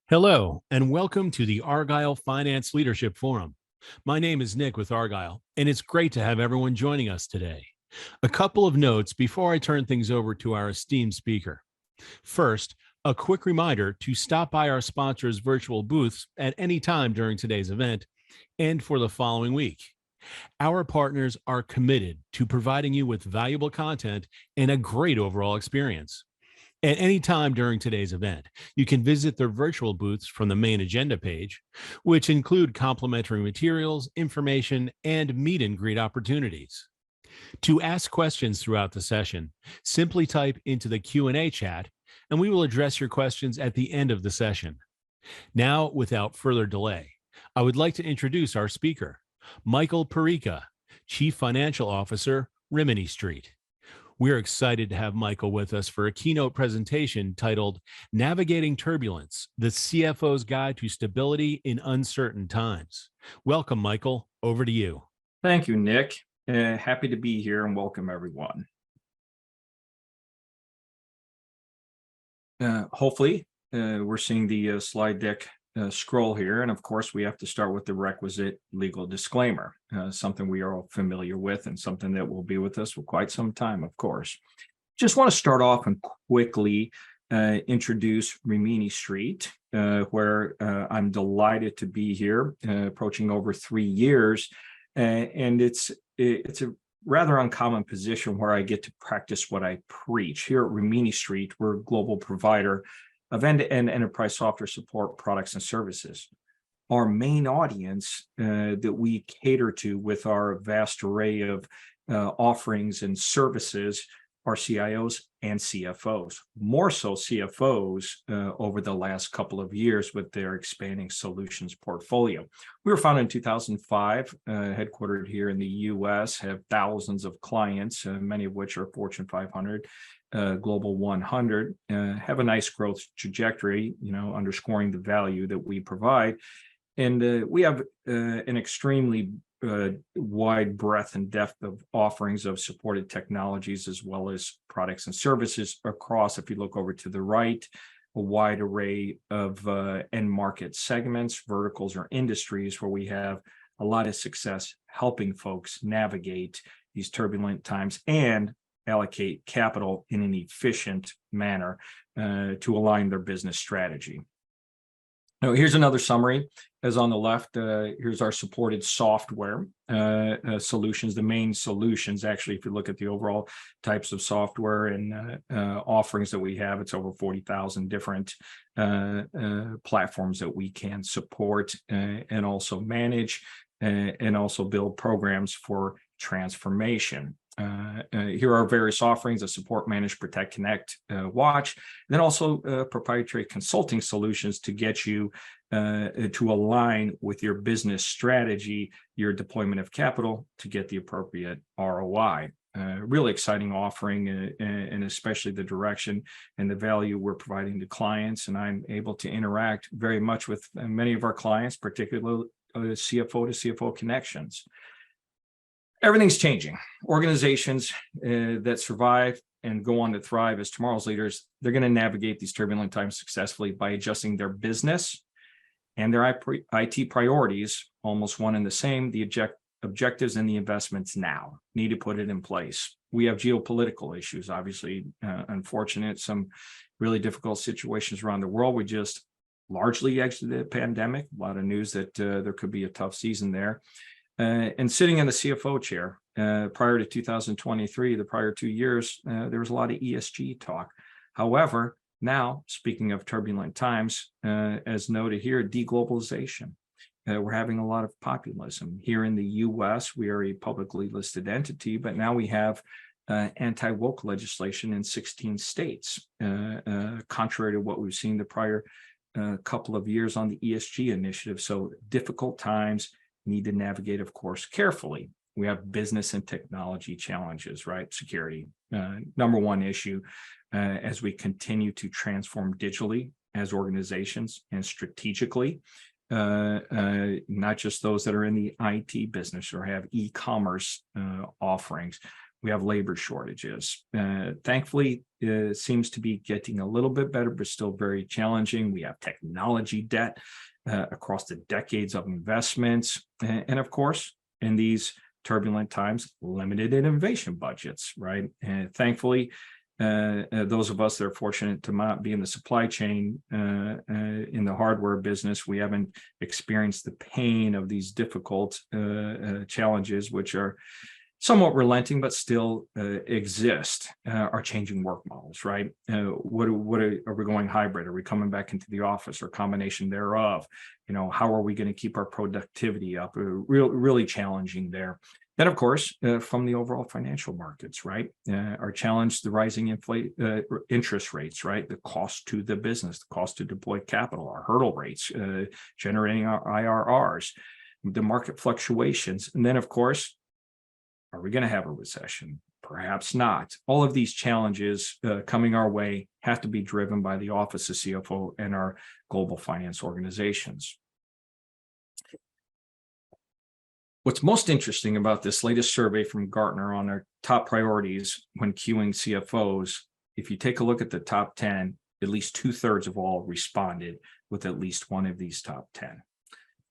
Hello, and welcome to the Argyle Finance Leadership Forum. My name is Nick with Argyle, and it's great to have everyone joining us today. A couple of notes before I turn things over to our esteemed speaker. First, a quick reminder to stop by our sponsors' virtual booths at any time during today's event and for the following week. Our partners are committed to providing you with valuable content and a great overall experience. At any time during today's event, you can visit their virtual booths from the main agenda page, which include complimentary materials, information, and meet and greet opportunities. To ask questions throughout the session, simply type into the Q&A chat, and we will address your questions at the end of the session. Now, without further delay, I would like to introduce our speaker, Michael Perica, Chief Financial Officer, Rimini Street. We're excited to have Michael with us for a keynote presentation titled Navigating Turbulence, the CFO's Guide to Stability in Uncertain Times. Welcome, Michael. Over to you. Thank you, Nick. Happy to be here and welcome everyone. Hopefully, we're seeing the slide deck scroll here. And of course, we have to start with the requisite legal disclaimer, something we are all familiar with and something that will be with us for quite some time, of course. Just want to start off and quickly introduce Rimini Street, where I'm delighted to be here, approaching over 3 years. And it's a rather uncommon position where I get to practice what I preach. Here at Rimini Street, we're a global provider of end-to-end enterprise software support products and services. Our main audience that we cater to with our vast array of offerings and services are CIOs and CFOs, more so CFOs over the last couple of years with their expanding solutions portfolio. We were founded in 2005, headquartered here in the US, have thousands of clients, many of which are Fortune 500, Global 100, have a nice growth trajectory, underscoring the value that we provide. And we have an extremely wide breadth and depth of offerings of supported technologies as well as products and services across, if you look over to the right, a wide array of end market segments, verticals, or industries where we have a lot of success helping folks navigate these turbulent times and allocate capital in an efficient manner to align their business strategy. Now, here's another summary. As on the left, here's our supported software solutions, the main solutions. Actually, if you look at the overall types of software and offerings that we have, it's over 40,000 different platforms that we can support and also manage and also build programs for transformation. Here are various offerings of support, manage, protect, connect, watch, and then also proprietary consulting solutions to get you to align with your business strategy, your deployment of capital to get the appropriate ROI. Really exciting offering, and especially the direction and the value we're providing to clients. And I'm able to interact very much with many of our clients, particularly CFO to CFO connections. Everything's changing. Organizations that survive and go on to thrive as tomorrow's leaders, they're going to navigate these turbulent times successfully by adjusting their business and their IT priorities, almost one and the same, the objectives and the investments now. Need to put it in place. We have geopolitical issues, obviously, unfortunate, some really difficult situations around the world. We just largely exited the pandemic. A lot of news that there could be a tough season there. And sitting in the CFO chair prior to 2023, the prior 2 years, there was a lot of ESG talk. However, now, speaking of turbulent times, as noted here, deglobalization. We're having a lot of populism. Here in the US, we are a publicly listed entity, but now we have anti-woke legislation in 16 states, contrary to what we've seen the prior couple of years on the ESG initiative. So difficult times. Need to navigate, of course, carefully. We have business and technology challenges, right? Security, number one issue as we continue to transform digitally as organizations and strategically, not just those that are in the IT business or have e-commerce offerings. we have labor shortages. Thankfully, it seems to be getting a little bit better, but still very challenging. We have technology debt across the decades of investments. And of course, in these turbulent times, limited innovation budgets, right? And thankfully, those of us that are fortunate to not be in the supply chain, in the hardware business, we haven't experienced the pain of these difficult challenges, which are somewhat relenting, but still exist, are changing work models, right? Are we going hybrid? Are we coming back into the office or combination thereof? How are we going to keep our productivity up? Really challenging there. Then, of course, from the overall financial markets, right? Our challenge, the rising interest rates, right? The cost to the business, the cost to deploy capital, our hurdle rates, generating our IRRs, the market fluctuations. And then, of course, are we going to have a recession? Perhaps not. All of these challenges coming our way have to be driven by the Office of CFO and our global finance organizations. What's most interesting about this latest survey from Gartner on our top priorities when queuing CFOs, if you take a look at the top 10, at least 2/3 of all responded with at least one of these top 10.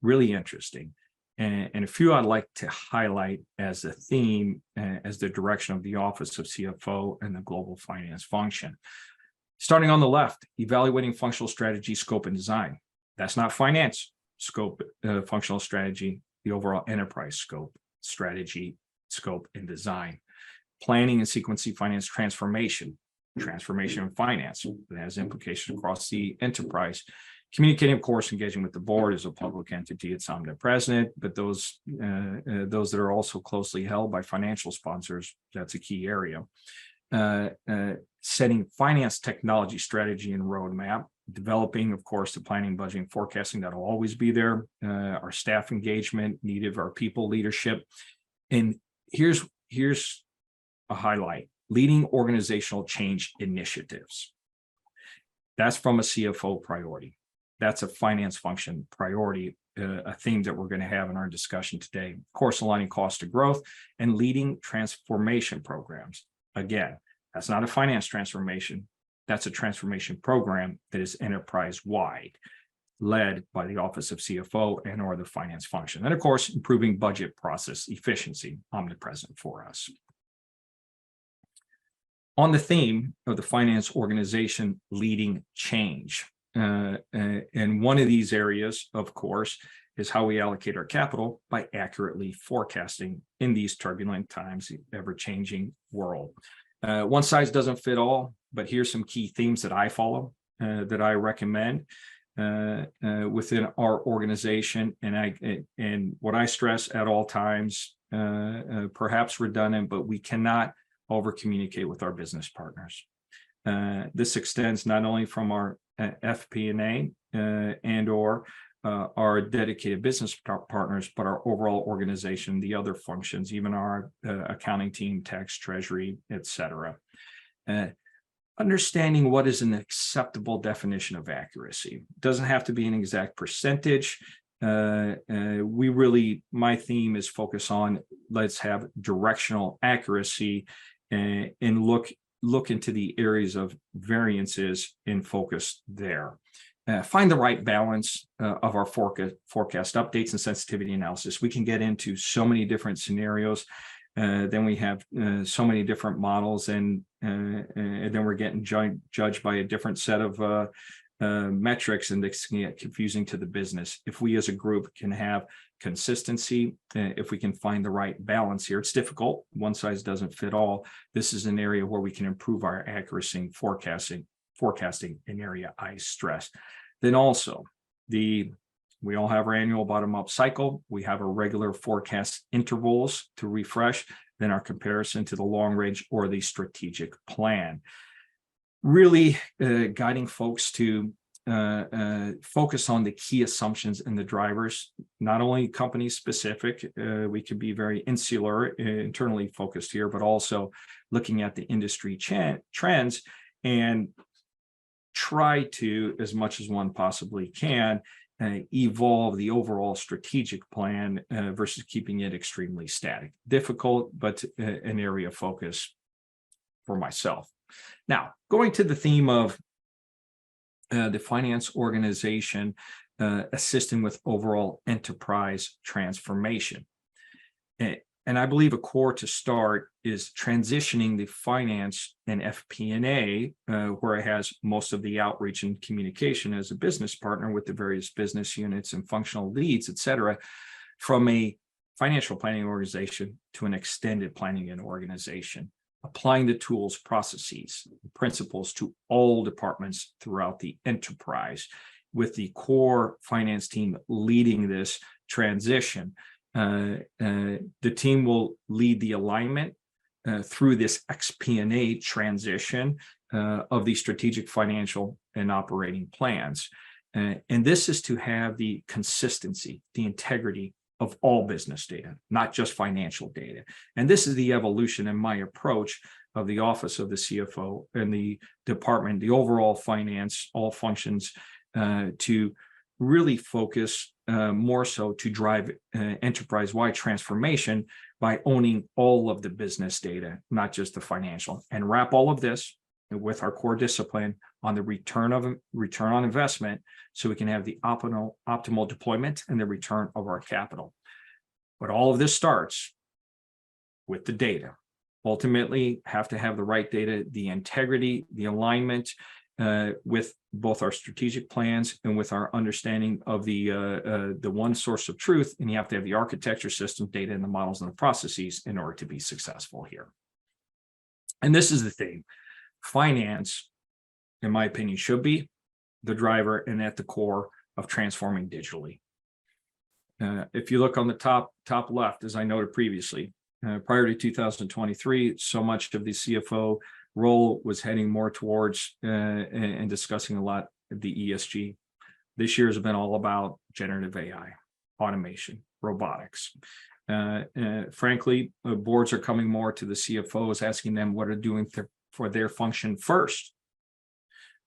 Really interesting. And a few I'd like to highlight as a theme, as the direction of the Office of CFO and the global finance function. Starting on the left, evaluating functional strategy, scope, and design. That's not finance scope, functional strategy, the overall enterprise scope, strategy, scope, and design. Planning and sequencing finance transformation in finance. It has implications across the enterprise. Communicating, of course, engaging with the board as a public entity, it's omnipresent, but those that are also closely held by financial sponsors, that's a key area. Setting finance technology strategy and roadmap, developing, of course, the planning, budgeting, forecasting, that'll always be there. Our staff engagement needed, our people leadership. And here's a highlight, leading organizational change initiatives. That's from a CFO priority. That's a finance function priority, a theme that we're going to have in our discussion today. Of course, aligning cost to growth and leading transformation programs. Again, that's not a finance transformation. That's a transformation program that is enterprise-wide, led by the Office of CFO and or the finance function. And of course, improving budget process efficiency, omnipresent for us. On the theme of the finance organization leading change, and one of these areas, of course, is how we allocate our capital by accurately forecasting in these turbulent times, ever-changing world. One size doesn't fit all, but here's some key themes that I follow, that I recommend within our organization, and what I stress at all times, perhaps redundant, but we cannot over-communicate with our business partners. This extends not only from our FP&A and or our dedicated business partners, but our overall organization, the other functions, even our accounting team, tax, treasury, etc. Understanding what is an acceptable definition of accuracy. It doesn't have to be an exact percentage. My theme is focus on, let's have directional accuracy and look into the areas of variances and focus there. Find the right balance of our forecast updates and sensitivity analysis. We can get into so many different scenarios. Then we have so many different models, and then we're getting judged by a different set of metrics, and this can get confusing to the business. If we as a group can have consistency, if we can find the right balance here, it's difficult. One size doesn't fit all. This is an area where we can improve our accuracy in forecasting, an area I stress. Then also, we all have our annual bottom-up cycle. We have our regular forecast intervals to refresh, then our comparison to the long range or the strategic plan. Really guiding folks to focus on the key assumptions and the drivers, not only company specific, we could be very insular, internally focused here, but also looking at the industry trends and try to, as much as one possibly can, evolve the overall strategic plan versus keeping it extremely static. Difficult, but an area of focus for myself. Now, going to the theme of the finance organization assisting with overall enterprise transformation. And I believe a core to start is transitioning the finance and FP&A, where it has most of the outreach and communication as a business partner with the various business units and functional leads, et cetera, from a financial planning organization to an extended planning and organization, applying the tools, processes, principles to all departments throughout the enterprise, with the core finance team leading this transition. The team will lead the alignment through this XP&A transition of the strategic, financial, and operating plans. And this is to have the consistency, the integrity of all business data, not just financial data. And this is the evolution in my approach of the office of the CFO and the department, the overall finance, all functions, to really focus more so to drive enterprise-wide transformation by owning all of the business data, not just the financial, and wrap all of this with our core discipline on the return on investment, so we can have the optimal deployment and the return of our capital. But all of this starts with the data. Ultimately, have to have the right data, the integrity, the alignment with both our strategic plans and with our understanding of the one source of truth. And you have to have the architecture, system, data, and the models and the processes in order to be successful here. And this is the thing. Finance, in my opinion, should be the driver and at the core of transforming digitally. If you look on the top left, as I noted previously, prior to 2023, so much of the CFO role was heading more towards and discussing a lot of the ESG. This year has been all about generative AI, automation, robotics. Frankly, boards are coming more to the CFOs, asking them what are doing for their function first,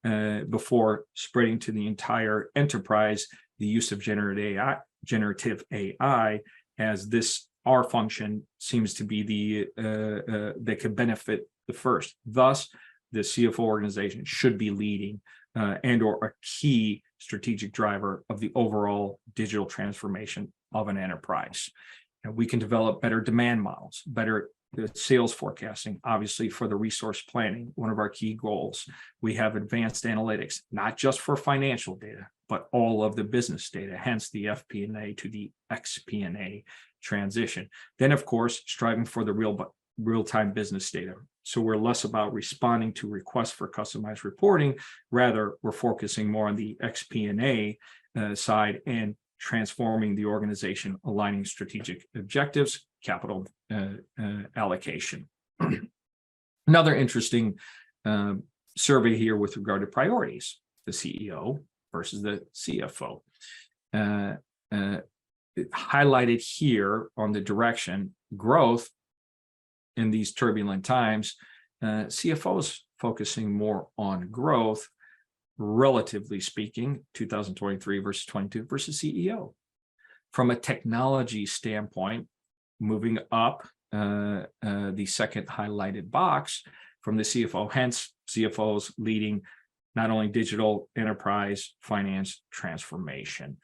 before spreading to the entire enterprise the use of generative AI, as this our function seems to be the that could benefit the first. Thus, the CFO organization should be leading and or a key strategic driver of the overall digital transformation of an enterprise. And we can develop better demand models, better sales forecasting, obviously for the resource planning, one of our key goals. We have advanced analytics, not just for financial data, but all of the business data, hence the FP&A to the XP&A transition. Then, of course, striving for the real-time business data. So we're less about responding to requests for customized reporting. Rather, we're focusing more on the XP&A side and transforming the organization, aligning strategic objectives, capital allocation. Another interesting survey here with regard to priorities, the CEO versus the CFO. Highlighted here on the direction, growth in these turbulent times, CFOs focusing more on growth, relatively speaking, 2023 versus 22 versus CEO. From a technology standpoint, moving up the second highlighted box from the CFO, hence CFOs leading not only digital enterprise finance transformation.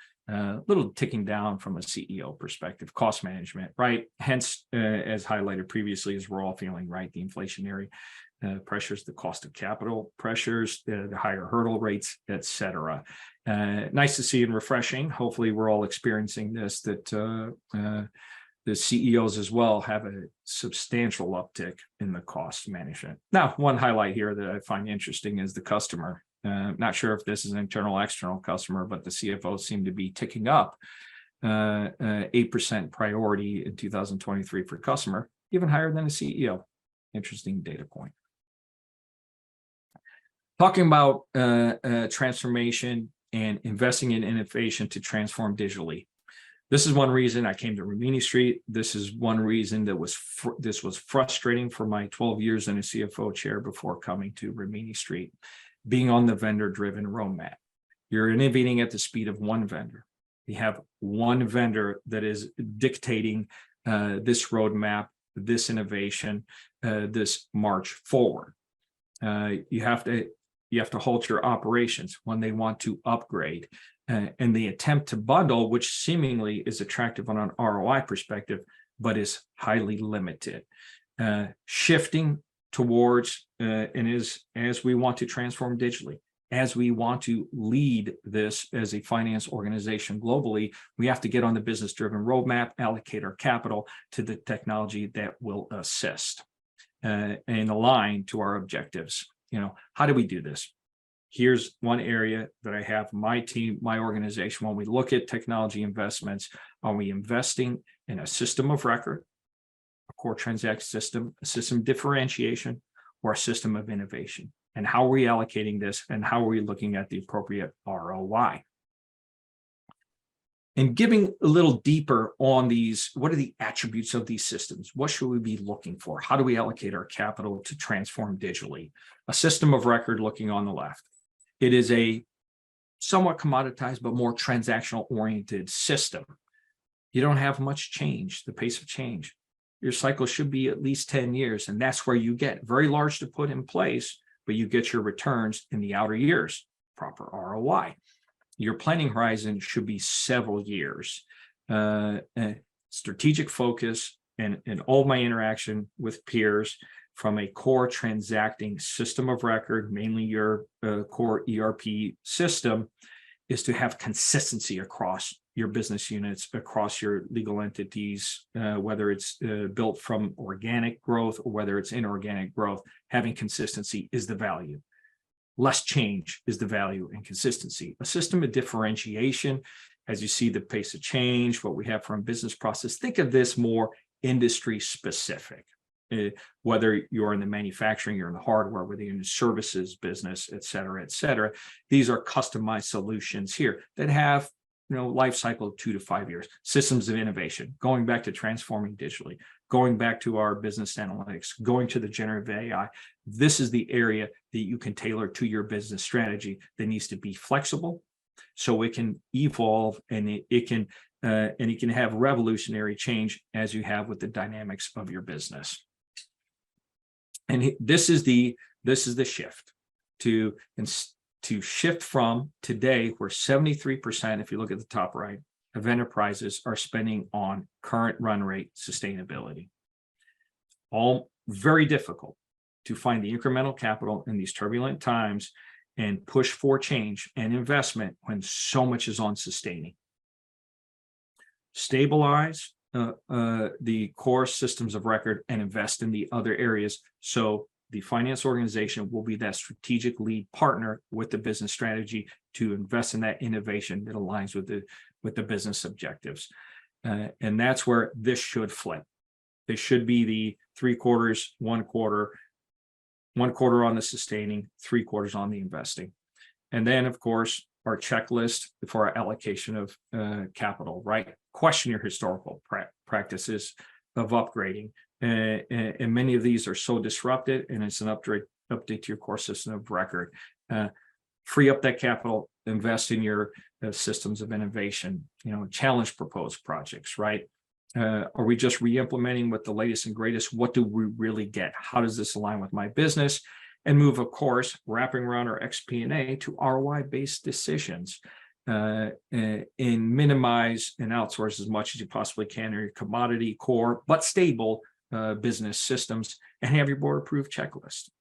Little ticking down from a CEO perspective, cost management, right? Hence, as highlighted previously, as we're all feeling, right, the inflationary pressures, the cost of capital pressures, the higher hurdle rates, et cetera. Nice to see and refreshing. Hopefully, we're all experiencing this, that the CEOs as well have a substantial uptick in the cost management. Now, one highlight here that I find interesting is the customer. Not sure if this is an internal or external customer, but the CFOs seem to be ticking up 8% priority in 2023 for customer, even higher than a CEO. Interesting data point. Talking about transformation and investing in innovation to transform digitally. This is one reason I came to Rimini Street. This is one reason that this was frustrating for my 12 years in a CFO chair before coming to Rimini Street. Being on the vendor-driven roadmap. You're innovating at the speed of one vendor. You have one vendor that is dictating this roadmap, this innovation, this march forward. You have to halt your operations when they want to upgrade. And the attempt to bundle, which seemingly is attractive on an ROI perspective, but is highly limited. Shifting towards, and as we want to transform digitally, as we want to lead this as a finance organization globally, we have to get on the business-driven roadmap, allocate our capital to the technology that will assist and align to our objectives. How do we do this? Here's one area that I have my team, my organization, when we look at technology investments, are we investing in a system of record, a core transaction system, a system differentiation, or a system of innovation? And how are we allocating this, and how are we looking at the appropriate ROI? And giving a little deeper on these, what are the attributes of these systems? What should we be looking for? How do we allocate our capital to transform digitally? A system of record, looking on the left. It is a somewhat commoditized, but more transactional oriented system. You don't have much change, the pace of change. Your cycle should be at least 10 years, and that's where you get very large to put in place, but you get your returns in the outer years, proper ROI. Your planning horizon should be several years. Strategic focus and all my interaction with peers from a core transacting system of record, mainly your core ERP system, is to have consistency across your business units, across your legal entities, whether it's built from organic growth or whether it's inorganic growth. Having consistency is the value. Less change is the value and consistency. A system of differentiation, as you see the pace of change, what we have from business process, think of this more industry specific. Whether you're in the manufacturing, you're in the hardware, whether you're in the services business, et cetera, et cetera. These are customized solutions here that have life cycle of 2 to 5 years. Systems of innovation, going back to transforming digitally, going back to our business analytics, going to the generative AI. This is the area that you can tailor to your business strategy that needs to be flexible, so it can evolve and it can have revolutionary change as you have with the dynamics of your business. And this is the shift to shift from today, where 73%, if you look at the top right, of enterprises are spending on current run rate sustainability. All very difficult to find the incremental capital in these turbulent times and push for change and investment when so much is on sustaining. Stabilize the core systems of record and invest in the other areas, so the finance organization will be that strategic lead partner with the business strategy to invest in that innovation that aligns with the business objectives. And that's where this should flip. This should be the 3/4, 1/4, 1/4 on the sustaining, 3/4 on the investing. And then, of course, our checklist for our allocation of capital, right? Question your historical practices of upgrading. And many of these are so disrupted, and it's an update to your core system of record. Free up that capital, invest in your systems of innovation, challenge proposed projects, right? Are we just re-implementing with the latest and greatest? What do we really get? How does this align with my business? And move, of course, wrapping around our XP&A to ROI-based decisions, and minimize and outsource as much as you possibly can your commodity core, but stable business systems, and have your board-approved checklist.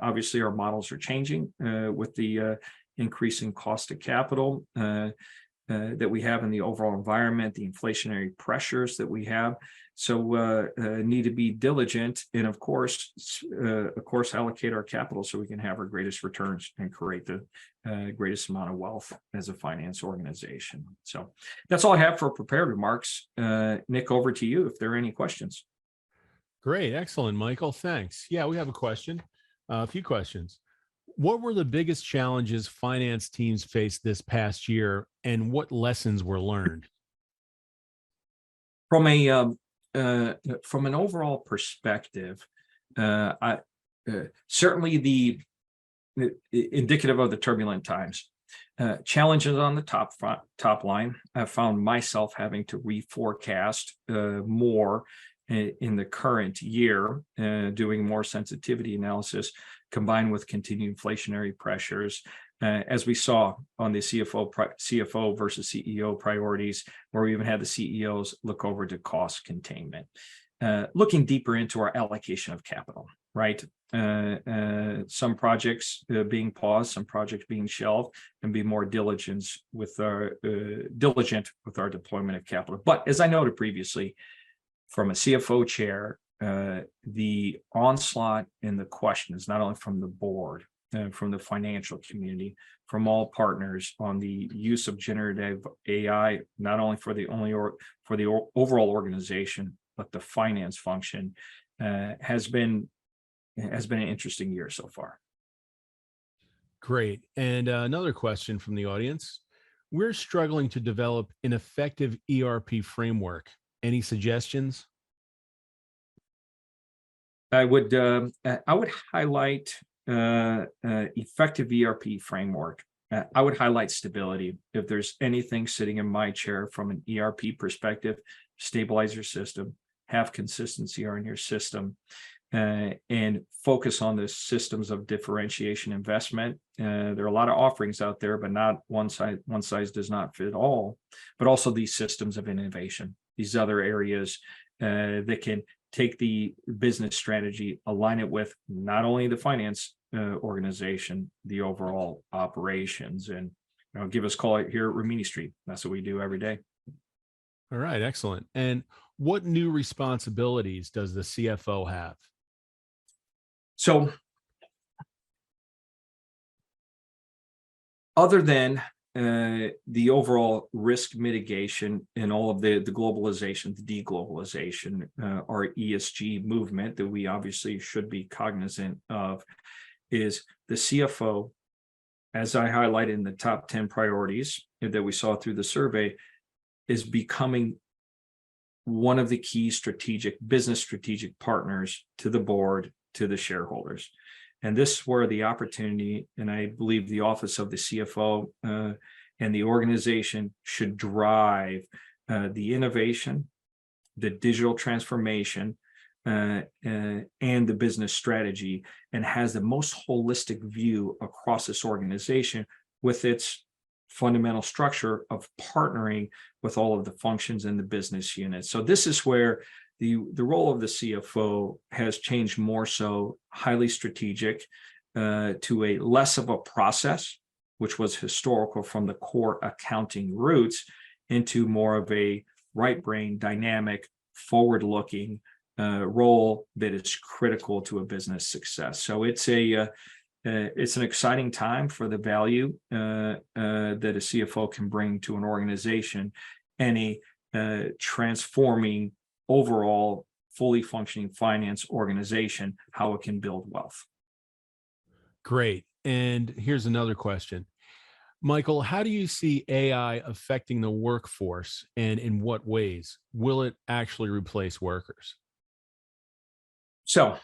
Obviously, our models are changing with the increasing cost of capital that we have in the overall environment, the inflationary pressures that we have. So need to be diligent and, of course, allocate our capital so we can have our greatest returns and create the greatest amount of wealth as a finance organization. So that's all I have for prepared remarks. Nick, over to you if there are any questions. Great. Excellent, Michael. Thanks. Yeah, we have a few questions. What were the biggest challenges finance teams faced this past year, and what lessons were learned? From an overall perspective, certainly the indicative of the turbulent times, Challenges on the top line. I found myself having to reforecast more in the current year, doing more sensitivity analysis combined with continued inflationary pressures. As we saw on the CFO versus CEO priorities, where we even had the CEOs look over to cost containment. Looking deeper into our allocation of capital, right? Some projects being paused, some projects being shelved, and be more diligent with our deployment of capital. But as I noted previously, from a CFO chair, the onslaught and the questions, not only from the board, from the financial community, from all partners on the use of generative AI, not only for the overall organization, but the finance function, has been an interesting year so far. Great. And another question from the audience. We're struggling to develop an effective ERP framework. Any suggestions? I would highlight effective ERP framework. I would highlight stability. If there's anything sitting in my chair from an ERP perspective, stabilize your system, have consistency on your system, and focus on the systems of differentiation investment. There are a lot of offerings out there, but not one size does not fit all. But also these systems of innovation, these other areas that can take the business strategy, align it with not only the finance organization, the overall operations, and give us a call here at Rimini Street. That's what we do every day. All right, excellent. And what new responsibilities does the CFO have? So, other than the overall risk mitigation and all of the globalization, the deglobalization, our ESG movement that we obviously should be cognizant of, is the CFO, as I highlighted in the top 10 priorities that we saw through the survey, is becoming one of the key business strategic partners to the board, to the shareholders. And this is where the opportunity, and I believe the office of the CFO and the organization should drive the innovation, the digital transformation, and the business strategy, and has the most holistic view across this organization with its fundamental structure of partnering with all of the functions in the business unit. So this is where the role of the CFO has changed more so highly strategic to a less of a process, which was historical from the core accounting roots, into more of a right brain, dynamic, forward-looking role that is critical to a business success. So it's an exciting time for the value that a CFO can bring to an organization, and a transforming overall fully functioning finance organization, how it can build wealth. Great. And here's another question. Michael, how do you see AI affecting the workforce, and in what ways? Will it actually replace workers? So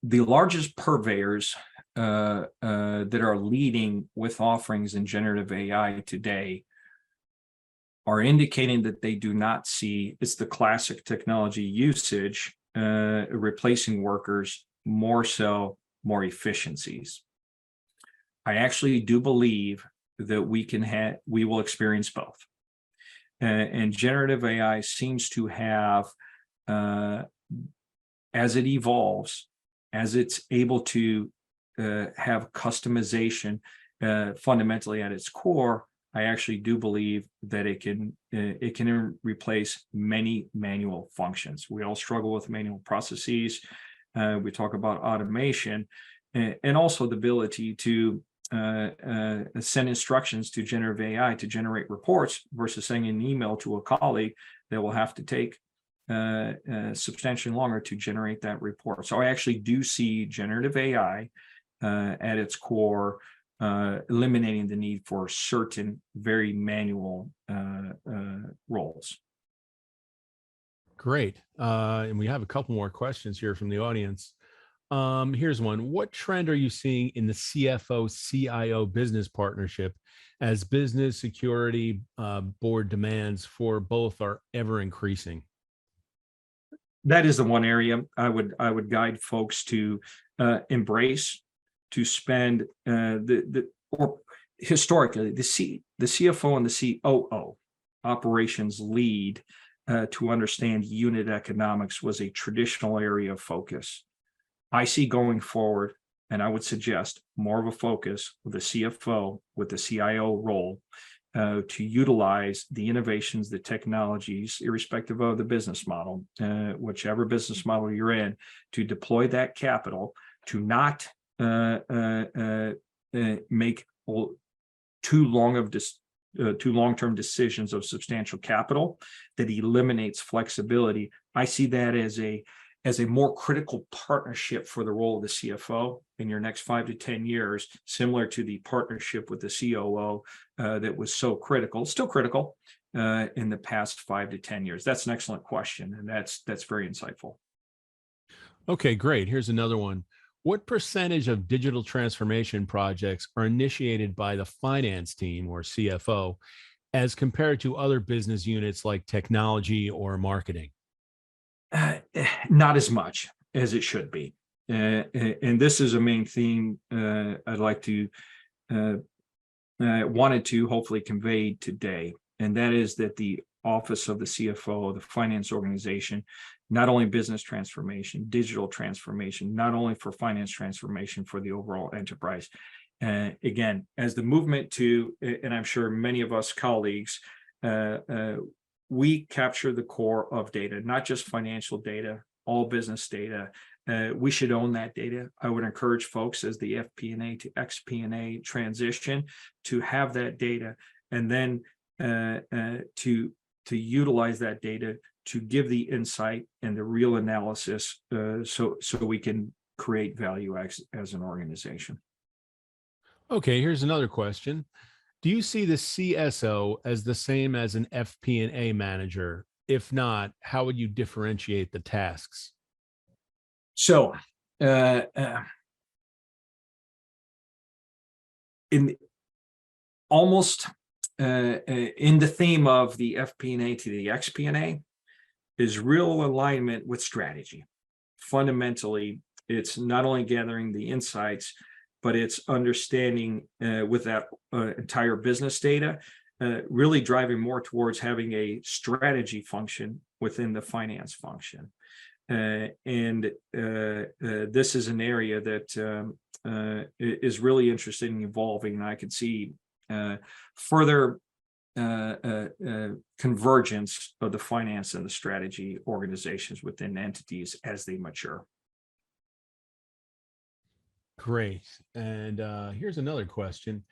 the largest purveyors that are leading with offerings in generative AI today are indicating that they do not see, it's the classic technology usage replacing workers, more so more efficiencies. I actually do believe that we will experience both. And generative AI seems to have, as it evolves, as it's able to have customization fundamentally at its core, I actually do believe that it can replace many manual functions. We all struggle with manual processes. We talk about automation, and also the ability to send instructions to generative AI to generate reports versus sending an email to a colleague that will have to take substantially longer to generate that report. So I actually do see generative AI at its core eliminating the need for certain very manual roles. Great. And we have a couple more questions here from the audience. Here's one. What trend are you seeing in the CFO CIO business partnership as business security board demands for both are ever increasing? That is the one area I would guide folks to embrace, to spend or historically the CFO and the COO operations lead to understand unit economics was a traditional area of focus. I see going forward, and I would suggest more of a focus with the CFO, with the CIO role, to utilize the innovations, the technologies, irrespective of the business model, whichever business model you're in, to deploy that capital, to not make too long-term decisions of substantial capital that eliminates flexibility. I see that as a more critical partnership for the role of the CFO in your next 5 to 10 years, similar to the partnership with the COO that was so critical, still critical in the past 5 to 10 years. That's an excellent question, and that's very insightful. Okay, great. Here's another one. What percentage of digital transformation projects are initiated by the finance team or CFO as compared to other business units like technology or marketing? Not as much as it should be. And this is a main theme I'd like to wanted to hopefully convey today, and that is that the office of the CFO, the finance organization, not only business transformation, digital transformation, not only for finance transformation for the overall enterprise. Again, as the movement to, and I'm sure many of us colleagues, we capture the core of data, not just financial data, all business data. We should own that data. I would encourage folks as the FP&A to XP&A transition to have that data, and then to utilize that data to give the insight and the real analysis, so we can create value as an organization. Okay, here's another question. Do you see the CSO as the same as an FP&A manager? If not, how would you differentiate the tasks? So, in almost in the theme of the FP&A to the XP&A is real alignment with strategy. Fundamentally, it's not only gathering the insights, but it's understanding with that entire business data, really driving more towards having a strategy function within the finance function. And this is an area that is really interested in evolving, and I could see further convergence of the finance and the strategy organizations within entities as they mature. Great. And here's another question.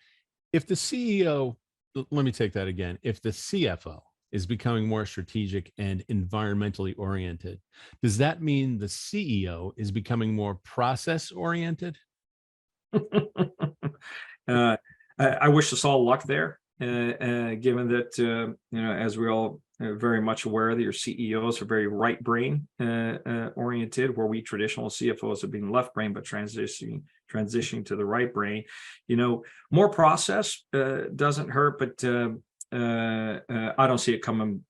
If the CEO, let me take that again. If the CFO is becoming more strategic and environmentally oriented, does that mean the CEO is becoming more process oriented? I wish us all luck there, given that, as we all are very much aware that your CEOs are very right brain oriented, where we traditional CFOs have been left brain, but transitioning to the right brain. More process doesn't hurt, but I don't see it coming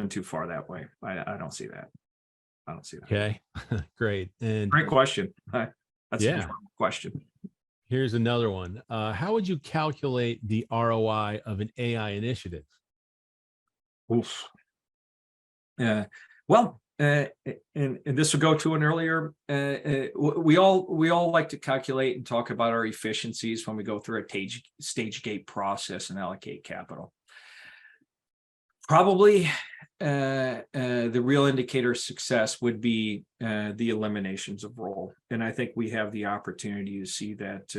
too far that way. I don't see that. I don't see that. Okay, great. And great question. That's yeah. a good question. Here's another one. How would you calculate the ROI of an AI initiative? Oof. Well, and this will go to an earlier. We all like to calculate and talk about our efficiencies when we go through a stage gate process and allocate capital. Probably the real indicator of success would be the eliminations of role, and I think we have the opportunity to see that.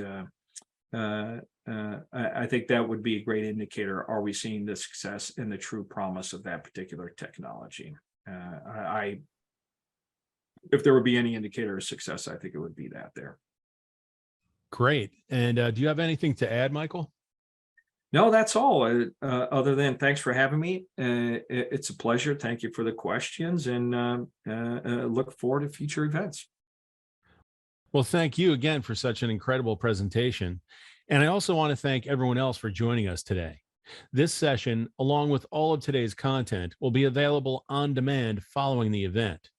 I think that would be a great indicator. Are we seeing the success and the true promise of that particular technology? If there would be any indicator of success, I think it would be that there. Great. And do you have anything to add, Michael? No, that's all. Other than thanks for having me. It's a pleasure. Thank you for the questions, and look forward to future events. Well, thank you again for such an incredible presentation. And I also want to thank everyone else for joining us today. This session, along with all of today's content, will be available on demand following the event.